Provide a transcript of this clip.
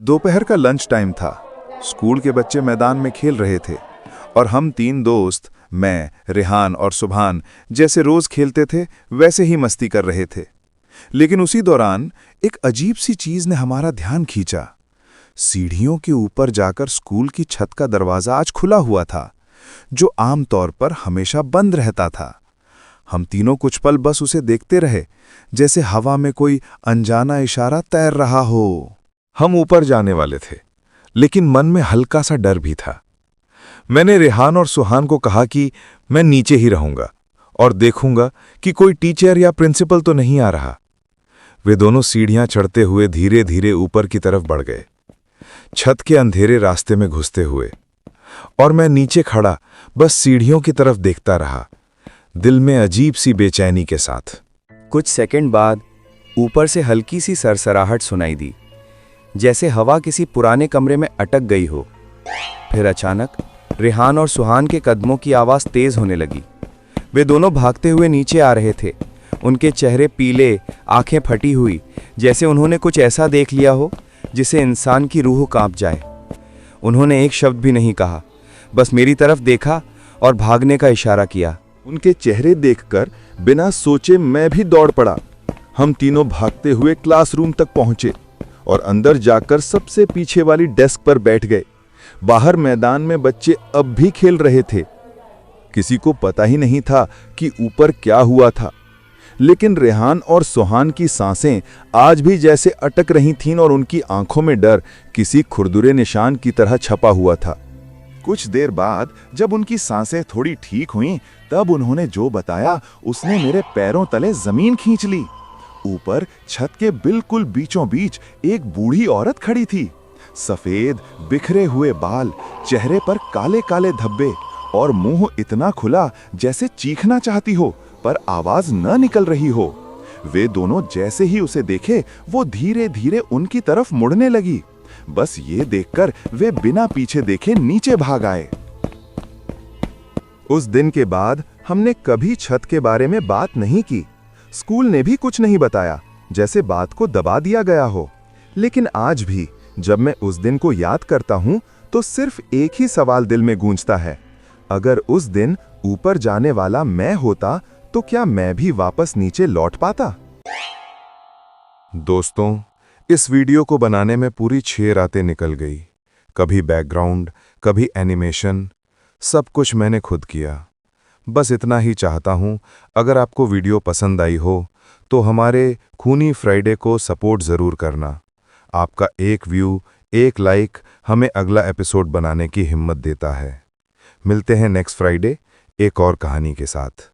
दोपहर का lunch time था। स्कूल के बच्चे मैदान में खेल रहे थे और हम तीन दोस्त, मैं, रेहान और सुभान, जैसे रोज खेलते थे वैसे ही मस्ती कर रहे थे। लेकिन उसी दौरान एक अजीब सी चीज ने हमारा ध्यान खींचा। सीढ़ियों के ऊपर जाकर स्कूल की छत का दरवाजा आज खुला हुआ था, जो आमतौर पर हमेशा बंद रहता था। हम तीनों कुछ पल बस उसे देखते रहे, जैसे हवा में कोई अनजाना इशारा तैर रहा हो। हम ऊपर जाने वाले थे, लेकिन मन में हल्का सा डर भी था। मैंने रेहान और सुहान को कहा कि मैं नीचे ही रहूंगा और देखूंगा कि कोई टीचर या प्रिंसिपल तो नहीं आ रहा। वे दोनों सीढ़ियां चढ़ते हुए धीरे धीरे ऊपर की तरफ बढ़ गए, छत के अंधेरे रास्ते में घुसते हुए, और मैं नीचे खड़ा बस सीढ़ियों की तरफ देखता रहा, दिल में अजीब सी बेचैनी के साथ। कुछ सेकंड बाद ऊपर से हल्की सी सरसराहट सुनाई दी, जैसे हवा किसी पुराने कमरे में अटक गई हो। फिर अचानक रेहान और सुहान के कदमों की आवाज़ तेज होने लगी। वे दोनों भागते हुए नीचे आ रहे थे, उनके चेहरे पीले, आंखें फटी हुई, जैसे उन्होंने कुछ ऐसा देख लिया हो जिसे इंसान की रूह कांप जाए। उन्होंने एक शब्द भी नहीं कहा, बस मेरी तरफ देखा और भागने का इशारा किया। उनके चेहरे देखकर बिना सोचे मैं भी दौड़ पड़ा। हम तीनों भागते हुए क्लासरूम तक पहुंचे और अंदर जाकर सबसे पीछे वाली डेस्क पर बैठ गए। बाहर मैदान में बच्चे अब भी खेल रहे थे। किसी को पता ही नहीं था कि ऊपर क्या हुआ था, लेकिन रेहान और सुहान की सांसें आज भी जैसे अटक रही थीं और उनकी आंखों में डर किसी खुरदुरे निशान की तरह छपा हुआ था। कुछ देर बाद जब उनकी सांसें थोड़ी ठीक हुईं, तब उन्होंने जो बताया उसने मेरे पैरों तले जमीन खींच ली। ऊपर छत के बिल्कुल बीचों बीच एक बूढ़ी औरत खड़ी थी। सफेद बिखरे हुए बाल, चेहरे पर काले काले धब्बे और मुंह इतना खुला जैसे चीखना चाहती हो पर आवाज न निकल रही हो। वे दोनों जैसे ही उसे देखे, वो धीरे धीरे उनकी तरफ मुड़ने लगी। बस ये देखकर वे बिना पीछे देखे नीचे भाग आए। उस दिन के बाद हमने कभी छत के बारे में बात नहीं की। स्कूल ने भी कुछ नहीं बताया, जैसे बात को दबा दिया गया हो। लेकिन आज भी जब मैं उस दिन को याद करता हूं, तो सिर्फ एक ही सवाल दिल में गूंजता है, अगर उस दिन ऊपर जाने वाला मैं होता तो क्या मैं भी वापस नीचे लौट पाता? दोस्तों, इस वीडियो को बनाने में पूरी 6 रातें निकल गई। कभी बैकग्राउंड, कभी एनिमेशन, सब कुछ मैंने खुद किया। बस इतना ही चाहता हूं, अगर आपको वीडियो पसंद आई हो तो हमारे खूनी फ्राइडे को सपोर्ट ज़रूर करना। आपका एक व्यू, एक लाइक हमें अगला एपिसोड बनाने की हिम्मत देता है। मिलते हैं नेक्स्ट फ्राइडे एक और कहानी के साथ।